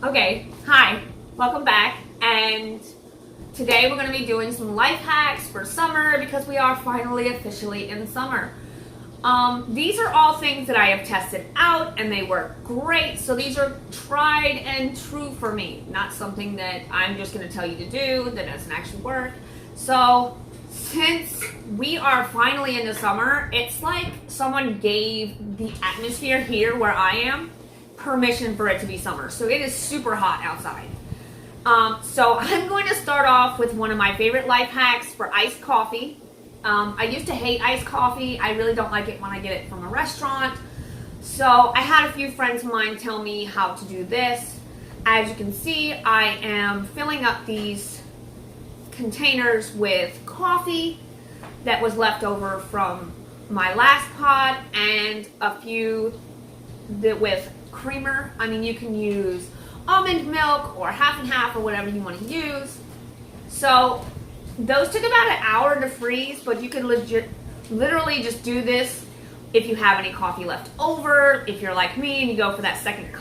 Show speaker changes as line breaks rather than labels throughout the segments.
Okay, hi, welcome back, and today we're going to be doing some life hacks for summer because we are finally officially in summer. These are all things that I have tested out and they work great, so these are tried and true for me, not something that I'm just going to tell you to do that doesn't actually work. So since we are finally into summer, it's like someone gave the atmosphere here where I am permission for it to be summer. So it is super hot outside. So I'm going to start off with one of my favorite life hacks for iced coffee. I used to hate iced coffee. I really don't like it when I get it from a restaurant. So I had a few friends of mine tell me how to do this. As you can see, I am filling up these containers with coffee that was left over from my last pot and a few with creamer. I mean, you can use almond milk or half and half or whatever you want to use. So those took about an hour to freeze, but you can literally just do this if you have any coffee left over. If you're like me and you go for that second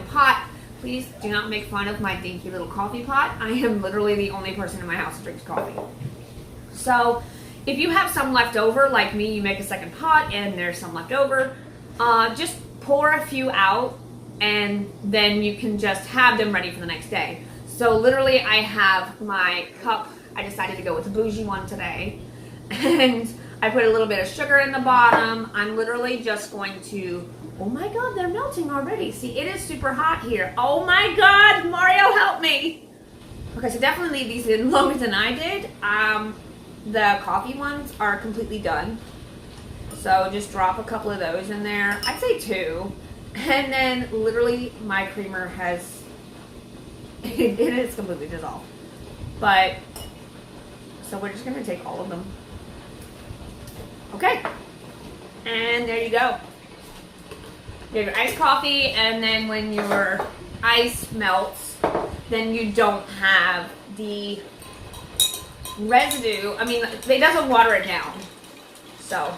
pot, please do not make fun of my dinky little coffee pot. I am literally the only person in my house who drinks coffee. So if you have some left over, like me, you make a second pot and there's some left over, just pour a few out and then you can just have them ready for the next day. So literally I have my cup. I decided to go with the bougie one today, and I put a little bit of sugar in the bottom. I'm literally just going to, oh my God, they're melting already. See, it is super hot here. Oh my God, Mario, help me. Okay, so definitely leave these in longer than I did. The coffee ones are completely done. So just drop a couple of those in there. I'd say 2. And then literally my creamer has, it is completely dissolved. But, so we're just gonna take all of them. Okay, and there you go. You have your iced coffee, and then when your ice melts, then you don't have the residue. I mean, it doesn't water it down. So,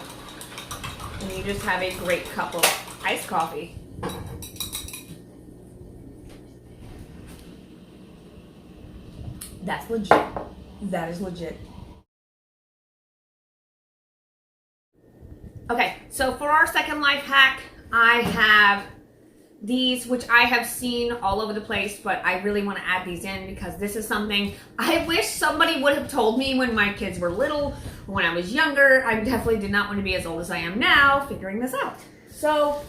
and you just have a great cup of iced coffee. That's legit. That is legit. Okay, so for our second life hack, I have these, which I have seen all over the place, but I really want to add these in because this is something I wish somebody would have told me when my kids were little, when I was younger. I definitely did not want to be as old as I am now figuring this out. So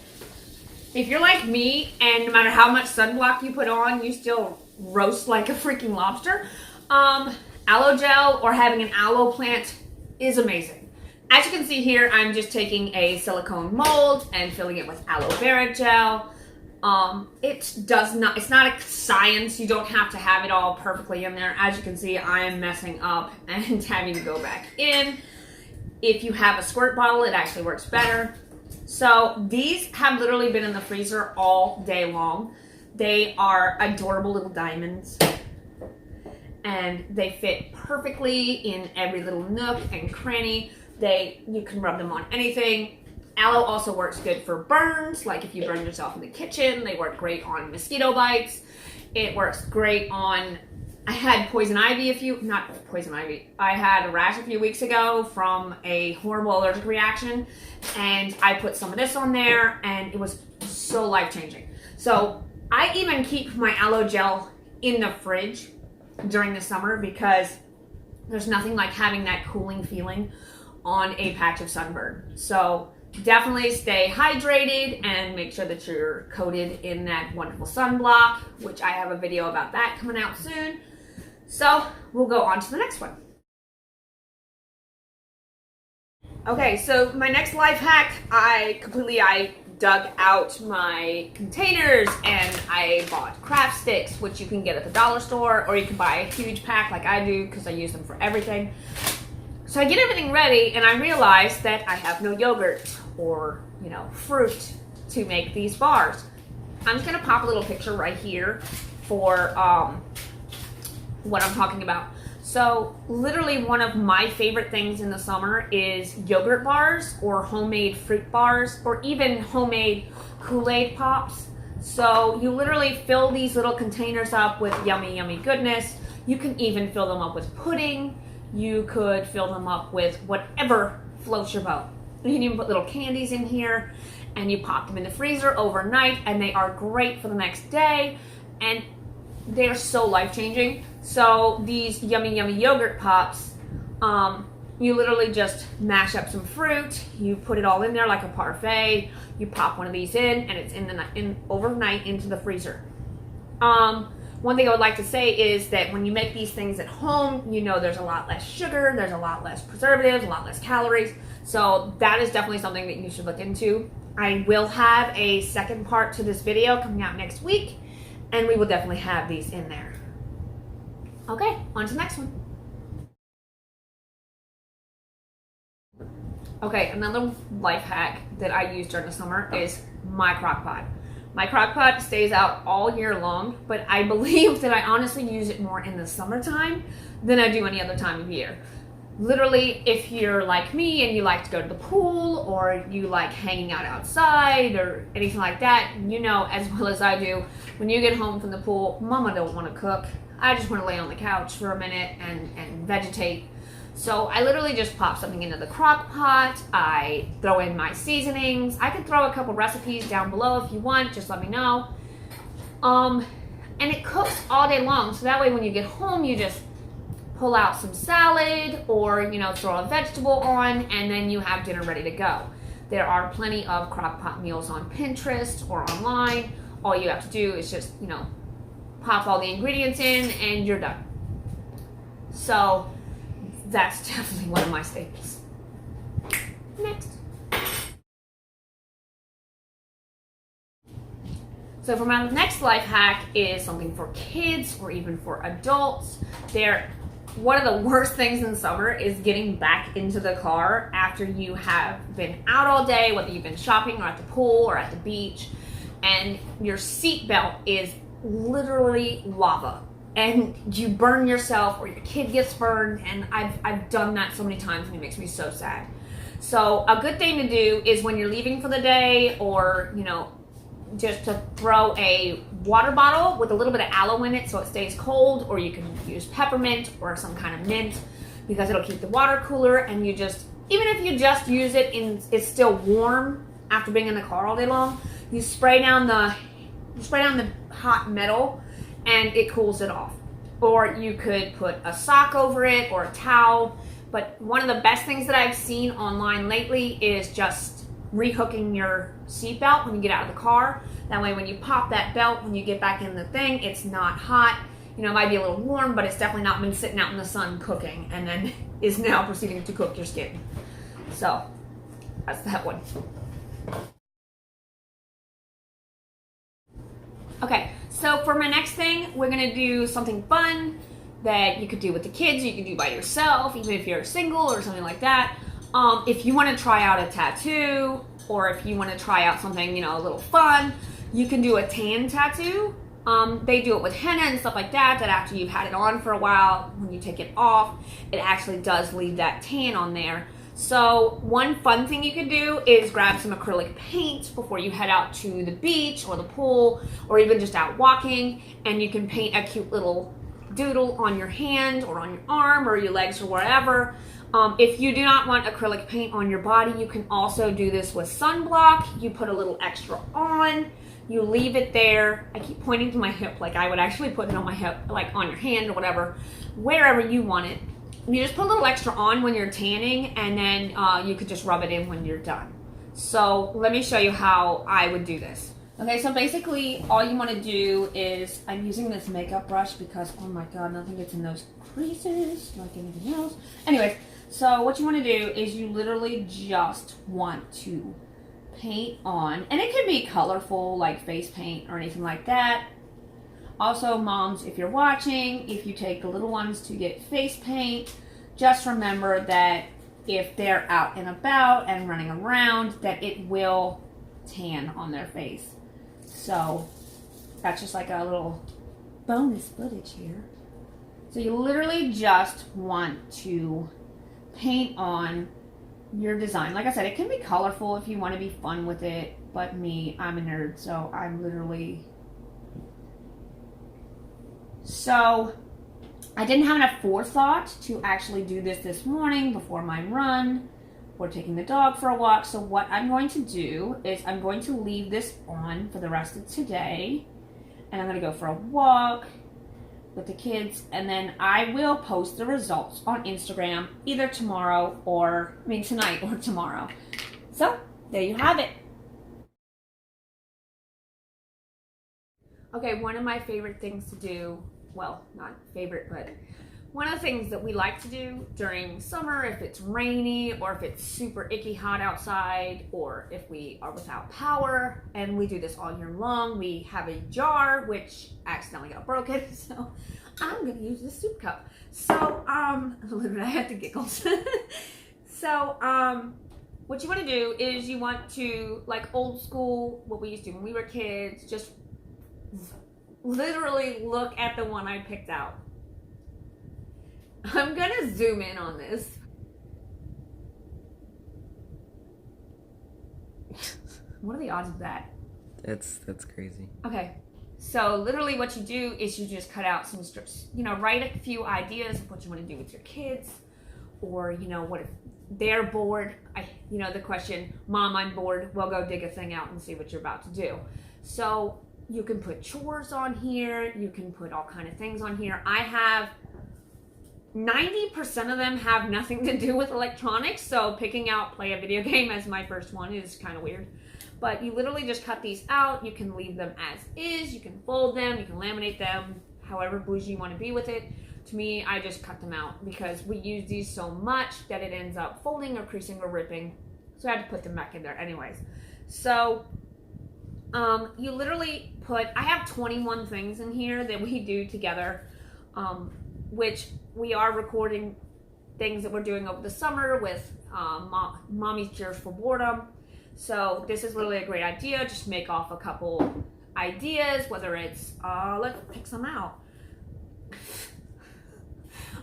if you're like me and no matter how much sunblock you put on, you still roast like a freaking lobster, aloe gel or having an aloe plant is amazing. As you can see here, I'm just taking a silicone mold and filling it with aloe vera gel. It's not a science. You don't have to have it all perfectly in there. As you can see, I am messing up and having to go back in. If you have a squirt bottle, it actually works better. So these have literally been in the freezer all day long. They are adorable little diamonds, and they fit perfectly in every little nook and cranny. You can rub them on anything. Aloe also works good for burns, like if you burn yourself in the kitchen. They work great on mosquito bites. It works great on, I had I had a rash a few weeks ago from a horrible allergic reaction, and I put some of this on there and it was so life-changing. So I even keep my aloe gel in the fridge during the summer because there's nothing like having that cooling feeling on a patch of sunburn. So definitely stay hydrated and make sure that you're coated in that wonderful sunblock, which I have a video about that coming out soon. So we'll go on to the next one. Okay, so my next life hack, I dug out my containers and I bought craft sticks, which you can get at the dollar store, or you can buy a huge pack like I do because I use them for everything. So I get everything ready and I realize that I have no yogurt or, fruit to make these bars. I'm just gonna pop a little picture right here for what I'm talking about. So literally one of my favorite things in the summer is yogurt bars or homemade fruit bars or even homemade Kool-Aid pops. So you literally fill these little containers up with yummy, yummy goodness. You can even fill them up with pudding. You could fill them up with whatever floats your boat. You can even put little candies in here, and you pop them in the freezer overnight, and they are great for the next day, and they're so life-changing. So these yummy, yummy yogurt pops, you literally just mash up some fruit, you put it all in there like a parfait, you pop one of these in, and it's in overnight into the freezer. One thing I would like to say is that when you make these things at home, you know there's a lot less sugar, there's a lot less preservatives, a lot less calories. So that is definitely something that you should look into. I will have a second part to this video coming out next week, and we will definitely have these in there. Okay, on to the next one. Okay, another life hack that I use during the summer is my crock pot. My crock pot stays out all year long, but I believe that I honestly use it more in the summertime than I do any other time of year. Literally, if you're like me and you like to go to the pool, or you like hanging out outside or anything like that, you know as well as I do, when you get home from the pool, mama don't want to cook. I just want to lay on the couch for a minute and vegetate. So I literally just pop something into the crock pot. I throw in my seasonings. I could throw a couple recipes down below if you want, just let me know. And it cooks all day long, so that way when you get home, you just pull out some salad, or throw a vegetable on, and then you have dinner ready to go. There are plenty of crock pot meals on Pinterest or online. All you have to do is just pop all the ingredients in and you're done. So that's definitely one of my staples. Next. So for my next life hack is something for kids or even for adults. One of the worst things in summer is getting back into the car after you have been out all day, whether you've been shopping or at the pool or at the beach, and your seat belt is literally lava. And you burn yourself, or your kid gets burned, and I've done that so many times, and it makes me so sad. So a good thing to do is when you're leaving for the day, or just to throw a water bottle with a little bit of aloe in it so it stays cold, or you can use peppermint or some kind of mint because it'll keep the water cooler, and even if you just use it and it's still warm after being in the car all day long, you spray down the hot metal and it cools it off. Or you could put a sock over it or a towel. But one of the best things that I've seen online lately is just rehooking your seatbelt when you get out of the car. That way when you pop that belt, when you get back in the thing, it's not hot. It might be a little warm, but it's definitely not been sitting out in the sun cooking and then is now proceeding to cook your skin. So that's that one. Okay, so for my next thing, we're gonna do something fun that you could do with the kids, you could do by yourself, even if you're single or something like that. If you want to try out a tattoo, or if you want to try out something, a little fun, you can do a tan tattoo. They do it with henna and stuff like that after you've had it on for a while, when you take it off, it actually does leave that tan on there. So one fun thing you could do is grab some acrylic paint before you head out to the beach or the pool, or even just out walking, and you can paint a cute little doodle on your hand or on your arm or your legs or wherever. If you do not want acrylic paint on your body, you can also do this with sunblock. You put a little extra on, you leave it there. I keep pointing to my hip, like I would actually put it on my hip, like on your hand or whatever, wherever you want it. You just put a little extra on when you're tanning, and then you could just rub it in when you're done. So let me show you how I would do this. Okay, so basically all you want to do is, I'm using this makeup brush because, oh my god, nothing gets in those creases like anything else. Anyways, so what you want to do is you literally just want to paint on, and it can be colorful like face paint or anything like that. Also, moms, if you're watching, if you take the little ones to get face paint, just remember that if they're out and about and running around, that it will tan on their face. So that's just like a little bonus footage here. So you literally just want to paint on your design. Like I said, it can be colorful if you want to be fun with it, but me, I'm a nerd, so I'm literally... So, I didn't have enough forethought to actually do this morning before my run or taking the dog for a walk. So what I'm going to do is I'm going to leave this on for the rest of today, and I'm going to go for a walk with the kids, and then I will post the results on Instagram either tonight or tomorrow. So there you have it. Okay, one of my favorite things to do, well, not favorite, but one of the things that we like to do during summer, if it's rainy or if it's super icky hot outside, or if we are without power, and we do this all year long, we have a jar which accidentally got broken, so I'm gonna use this soup cup. So, literally I had the giggles. So, what you wanna do is you want to, like old school, what we used to do when we were kids, just literally look at the one I picked out. I'm gonna zoom in on this. What are the odds of that?
That's crazy.
Okay, so literally what you do is you just cut out some strips. You know, write a few ideas of what you want to do with your kids, or you know, what if they're bored? The question, Mom, I'm bored. Well, go dig a thing out and see what you're about to do. So you can put chores on here. You can put all kind of things on here. I have 90% of them have nothing to do with electronics, so picking out play a video game as my first one is kind of weird. But you literally just cut these out. You can leave them as is. You can fold them. You can laminate them, however bougie you want to be with it. To me, I just cut them out because we use these so much that it ends up folding or creasing or ripping. So I had to put them back in there anyways. So you literally put, I have 21 things in here that we do together, which we are recording things that we're doing over the summer with Mommy's Cures for Boredom. So this is literally a great idea. Just make off a couple ideas, whether it's, let's pick some out.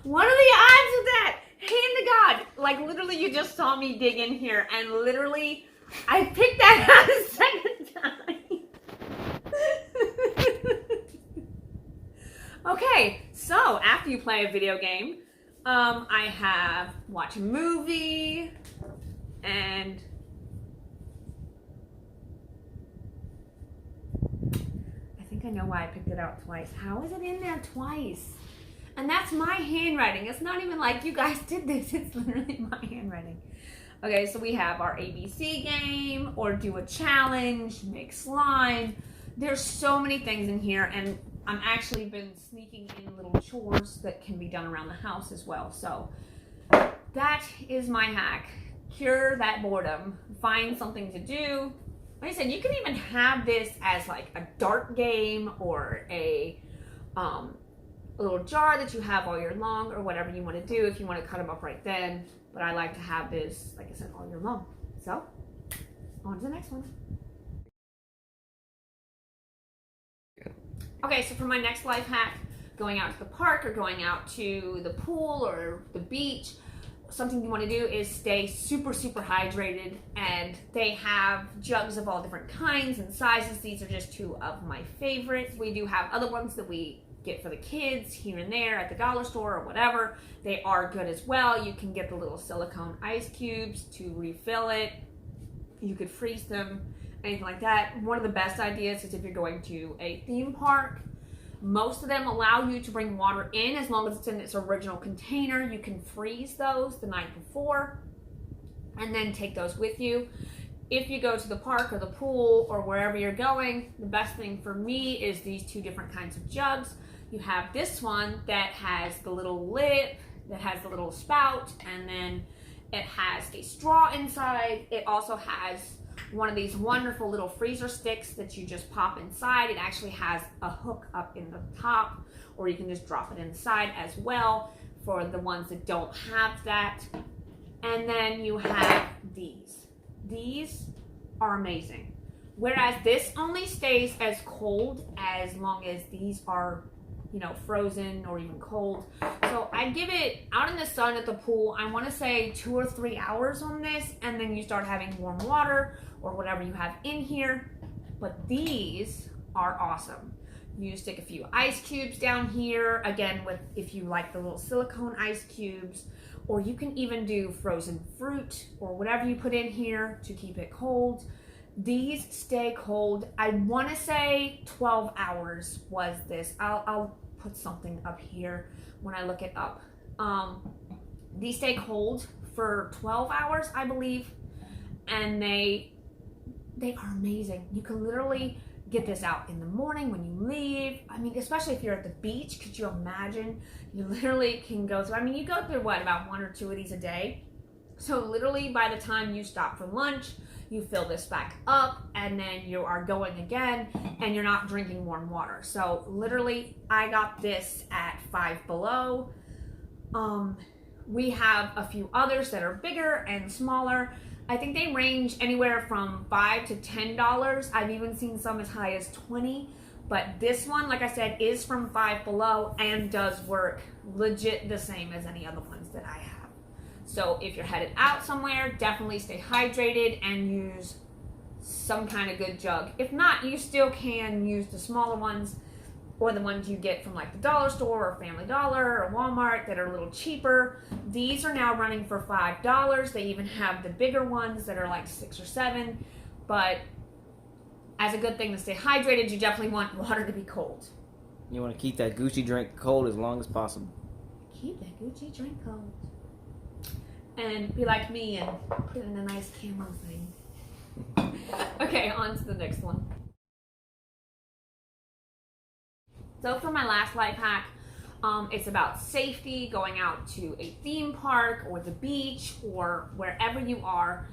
What are the odds of that? Hand to God. Like literally you just saw me dig in here and literally I picked that out a second time. Okay, so after you play a video game, I have watch a movie, and I think I know why I picked it out twice. How is it in there twice? And that's my handwriting. It's not even like you guys did this. It's literally my handwriting. Okay, so we have our ABC game, or do a challenge, make slime. There's so many things in here, and I'm actually been sneaking in little chores that can be done around the house as well. So that is my hack. Cure that boredom. Find something to do. Like I said, you can even have this as like a dart game or a little jar that you have all year long, or whatever you want to do if you want to cut them up right then. But I like to have this, like I said, all year long. So on to the next one. Okay, so for my next life hack, going out to the park or going out to the pool or the beach, something you want to do is stay super, super hydrated. And they have jugs of all different kinds and sizes. These are just two of my favorites. We do have other ones that we get for the kids here and there at the dollar store or whatever. They are good as well. You can get the little silicone ice cubes to refill it. You could freeze them, anything like that. One of the best ideas is if you're going to a theme park. Most of them allow you to bring water in as long as it's in its original container. You can freeze those the night before and then take those with you. If you go to the park or the pool or wherever you're going, the best thing for me is these two different kinds of jugs. You have this one that has the little lid, that has the little spout, and then it has a straw inside. It also has one of these wonderful little freezer sticks that you just pop inside. It actually has a hook up in the top, or you can just drop it inside as well for the ones that don't have that. And then you have these. These are amazing. Whereas this only stays as cold as long as these are frozen or even cold. So I give it out in the sun at the pool, I want to say 2 or 3 hours on this, and then you start having warm water or whatever you have in here. But these are awesome. You stick a few ice cubes down here, again, if you like the little silicone ice cubes, or you can even do frozen fruit or whatever you put in here to keep it cold. These stay cold. I want to say 12 hours was this. I'll put something up here when I look it up. These stay cold for 12 hours, I believe, and they are amazing. You can literally get this out in the morning when you leave. I mean, especially if you're at the beach, could you imagine? You literally can go through, you go through about 1 or 2 of these a day. So literally by the time you stop for lunch, you fill this back up, and then you are going again, and you're not drinking warm water. So literally, I got this at Five Below. We have a few others that are bigger and smaller. I think they range anywhere from $5 to $10. I've even seen some as high as $20. But this one, like I said, is from Five Below and does work legit the same as any other ones that I have. So if you're headed out somewhere, definitely stay hydrated and use some kind of good jug. If not, you still can use the smaller ones or the ones you get from like the dollar store or Family Dollar or Walmart that are a little cheaper. These are now running for $5. They even have the bigger ones that are like $6 or $7. But as a good thing to stay hydrated, you definitely want water to be cold.
You want to keep that Gucci drink cold as long as possible.
Keep that Gucci drink cold. And be like me and put it in a nice camo thing. Okay, on to the next one. So for my last life hack, it's about safety, going out to a theme park or the beach or wherever you are.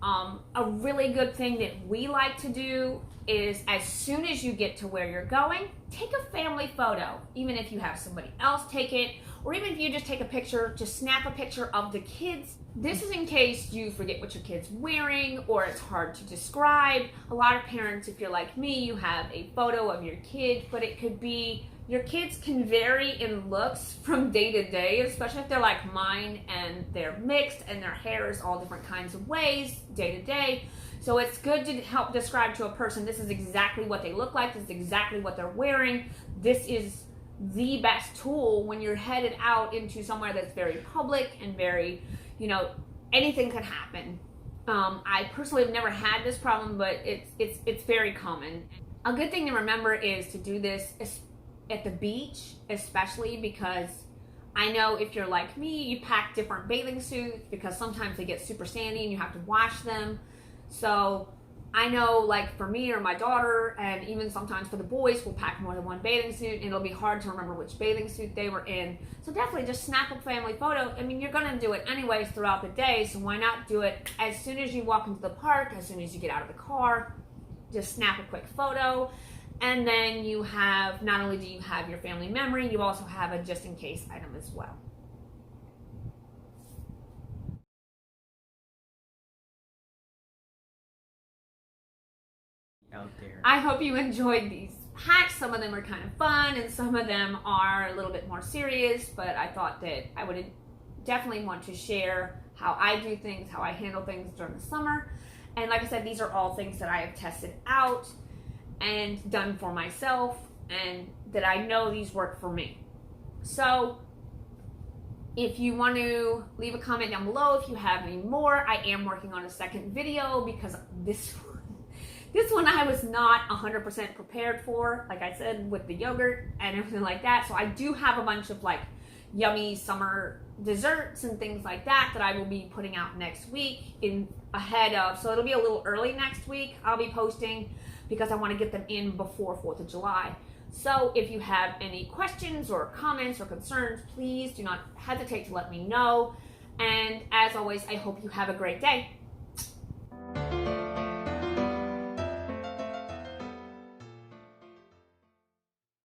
A really good thing that we like to do is as soon as you get to where you're going, take a family photo. Even if you have somebody else take it, or even if you just take a picture, just snap a picture of the kids. This is in case you forget what your kid's wearing or it's hard to describe. A lot of parents, if you're like me, you have a photo of your kid, but it could be, your kids can vary in looks from day to day, especially if they're like mine and they're mixed and their hair is all different kinds of ways day to day. So it's good to help describe to a person, this is exactly what they look like, this is exactly what they're wearing. This is the best tool when you're headed out into somewhere that's very public and very, anything could happen. I personally have never had this problem, but it's very common. A good thing to remember is to do this at the beach, especially because I know if you're like me, you pack different bathing suits because sometimes they get super sandy and you have to wash them. So I know, like for me or my daughter, and even sometimes for the boys, we'll pack more than one bathing suit and it'll be hard to remember which bathing suit they were in. So definitely just snap a family photo. You're gonna do it anyways throughout the day, so why not do it as soon as you walk into the park, as soon as you get out of the car, just snap a quick photo. And then you have, not only do you have your family memory, you also have a just in case item as well.
Out there.
I hope you enjoyed these hacks. Some of them are kind of fun and some of them are a little bit more serious, but I thought that I would definitely want to share how I do things, how I handle things during the summer. And like I said, these are all things that I have tested out and done for myself and that I know these work for me. So if you want to leave a comment down below if you have any more. I am working on a second video because this one I was not 100% prepared for, like I said, with the yogurt and everything like that. So I do have a bunch of like yummy summer desserts and things like that I will be putting out next week ahead of, so it'll be a little early next week. I'll be posting because I want to get them in before 4th of July. So if you have any questions or comments or concerns, please do not hesitate to let me know. And as always, I hope you have a great day.